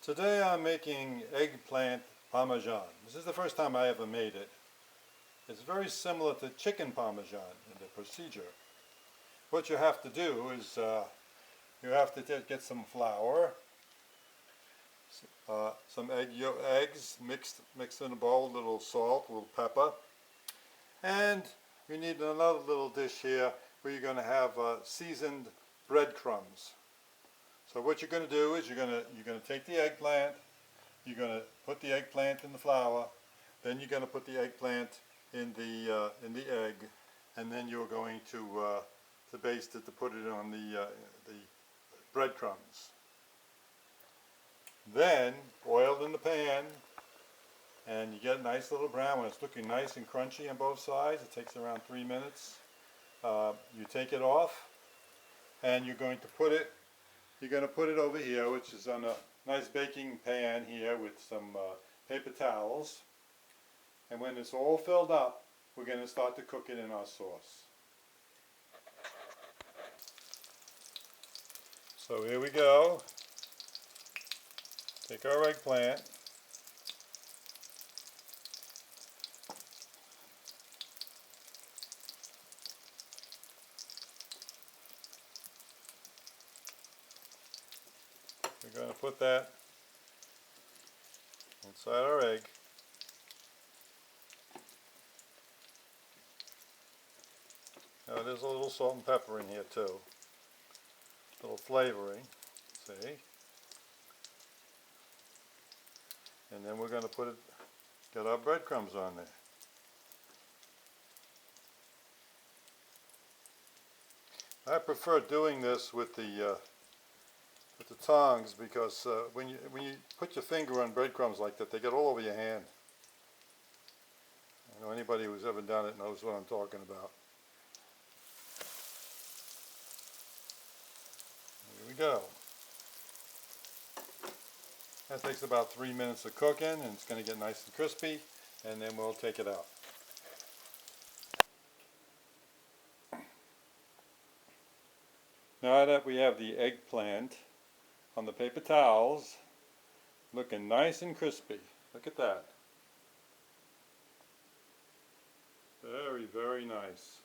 Today I'm making eggplant parmesan. This is the first time I ever made it. It's very similar to chicken parmesan in the procedure. What you have to do is you have to get some flour, some eggs mixed in a bowl, a little salt, a little pepper, and you need another little dish here where you're going to have seasoned breadcrumbs. So what you're going to do is you're going to take the eggplant, you're going to put the eggplant in the flour, then you're going to put the eggplant in the egg, and then you're going to baste it, to put it on the breadcrumbs. Then oil in the pan, and you get a nice little brown. When it's looking nice and crunchy on both sides, it takes around 3 minutes. You take it off, and you're going to put it over here, which is on a nice baking pan here with some paper towels. And when it's all filled up, we're going to start to cook it in our sauce. So here we go. Take our eggplant. We're going to put that inside our egg. Now there's a little salt and pepper in here too. A little flavoring, see? And then we're going to get our breadcrumbs on there. I prefer doing this with the tongs because when you put your finger on breadcrumbs like that, they get all over your hand. I know anybody who's ever done it knows what I'm talking about. Here we go. That takes about 3 minutes of cooking, and it's going to get nice and crispy, and then we'll take it out. Now that we have the eggplant on the paper towels, looking nice and crispy. Look at that. Very, very nice.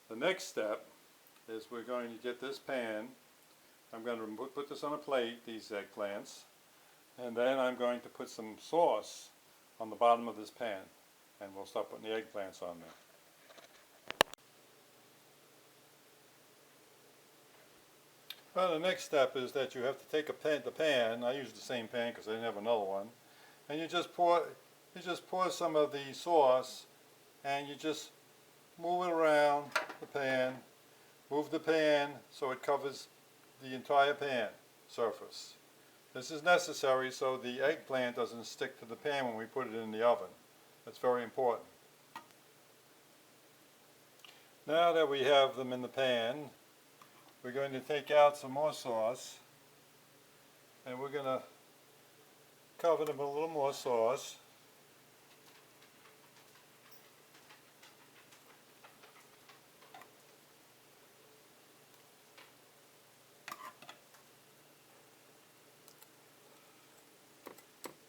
The next step is we're going to get this pan. I'm going to put this on a plate, these eggplants, and then I'm going to put some sauce on the bottom of this pan, and we'll start putting the eggplants on there. Well, the next step is that you have to take the pan. I use the same pan because I didn't have another one, and you just pour some of the sauce, and you just move it around the pan. Move the pan so it covers the entire pan surface. This is necessary so the eggplant doesn't stick to the pan when we put it in the oven. That's very important. Now that we have them in the pan, we're going to take out some more sauce, and we're going to cover them with a little more sauce.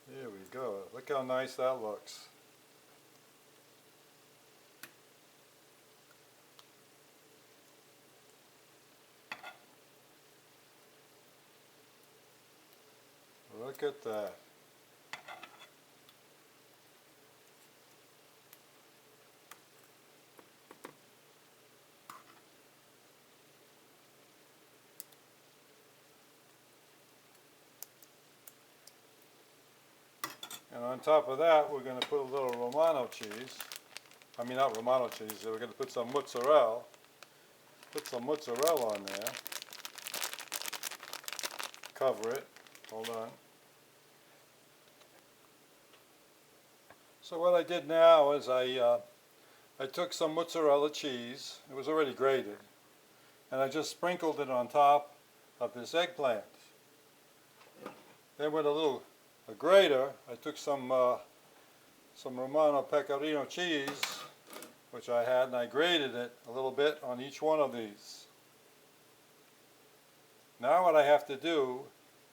There we go. Look how nice that looks. Look at that. And on top of that, we're going to put a little Romano cheese. I mean, not Romano cheese, we're going to put some mozzarella. Put some mozzarella on there. Cover it. Hold on. So what I did now is I took some mozzarella cheese. It was already grated. And I just sprinkled it on top of this eggplant. Then with a grater, I took some Romano Pecorino cheese, which I had, and I grated it a little bit on each one of these. Now what I have to do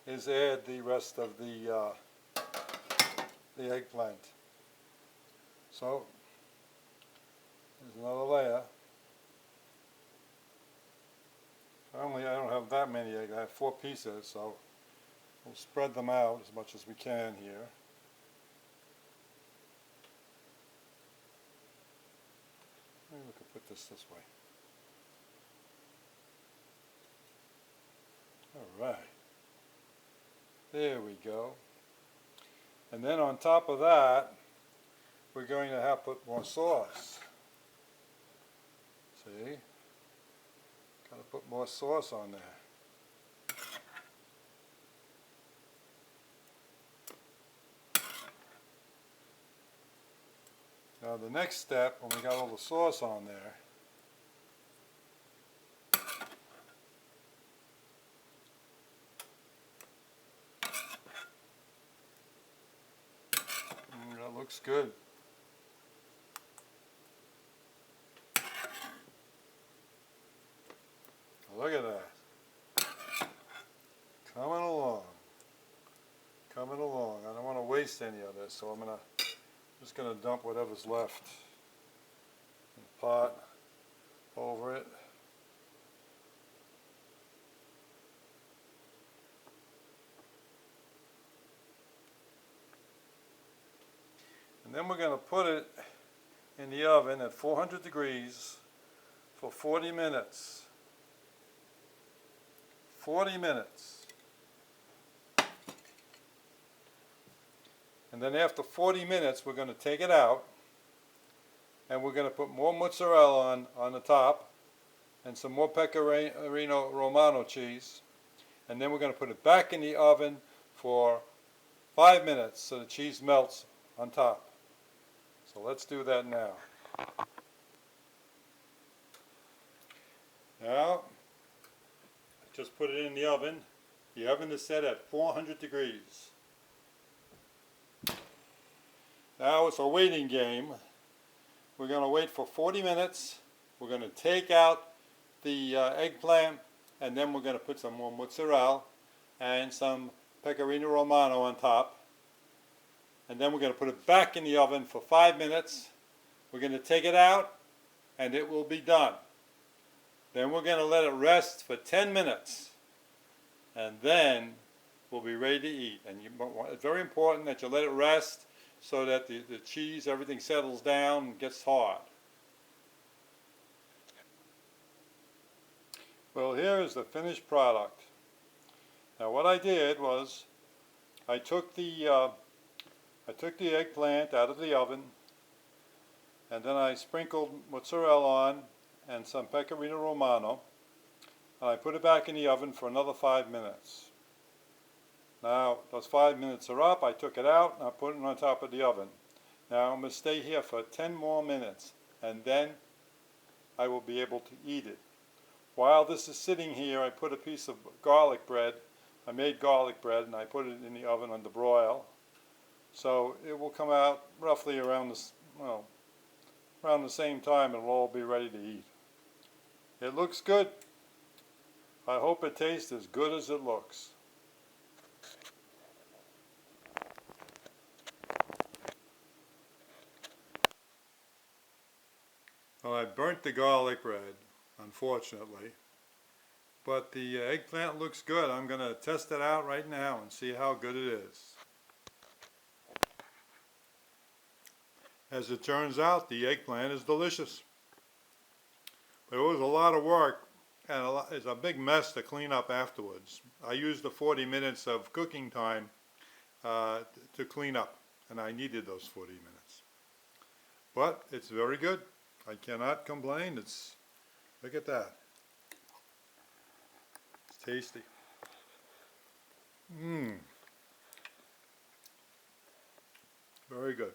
is add the rest of the eggplant. So there's another layer. I don't have that many eggs. I have 4 pieces, so we'll spread them out as much as we can here. Maybe we could put this way. All right. There we go. And then on top of that, we're going to have to put more sauce. See? Got to put more sauce on there. Now the next step, when we got all the sauce on there, that looks good. Look at that. Coming along. Coming along. I don't want to waste any of this, so I'm just going to dump whatever's left in the pot over it. And then we're going to put it in the oven at 400 degrees for 40 minutes. 40 minutes. And then after 40 minutes, we're going to take it out and we're going to put more mozzarella on the top and some more pecorino romano cheese. And then we're going to put it back in the oven for 5 minutes so the cheese melts on top. So let's do that now. Now, just put it in the oven. The oven is set at 400 degrees. Now it's a waiting game. We're going to wait for 40 minutes. We're going to take out the eggplant, and then we're going to put some more mozzarella and some pecorino romano on top. And then we're going to put it back in the oven for 5 minutes. We're going to take it out, and it will be done. Then we're going to let it rest for 10 minutes. And then we'll be ready to eat. And it's very important that you let it rest so that the cheese, everything settles down and gets hard. Well, here is the finished product. Now what I did was I took the eggplant out of the oven, and then I sprinkled mozzarella on and some pecorino romano, and I put it back in the oven for another 5 minutes. Now those 5 minutes are up. I took it out and I put it on top of the oven. Now I'm going to stay here for 10 more minutes, and then I will be able to eat it. While this is sitting here, I put a piece of garlic bread. I made garlic bread and I put it in the oven under broil. So it will come out roughly around around the same time. It'll all be ready to eat. It looks good. I hope it tastes as good as it looks. Well, I burnt the garlic bread, unfortunately. But the eggplant looks good. I'm going to test it out right now and see how good it is. As it turns out, the eggplant is delicious. But it was a lot of work, and it's a big mess to clean up afterwards. I used the 40 minutes of cooking time to clean up, and I needed those 40 minutes. But it's very good. I cannot complain. Look at that. It's tasty. Very good.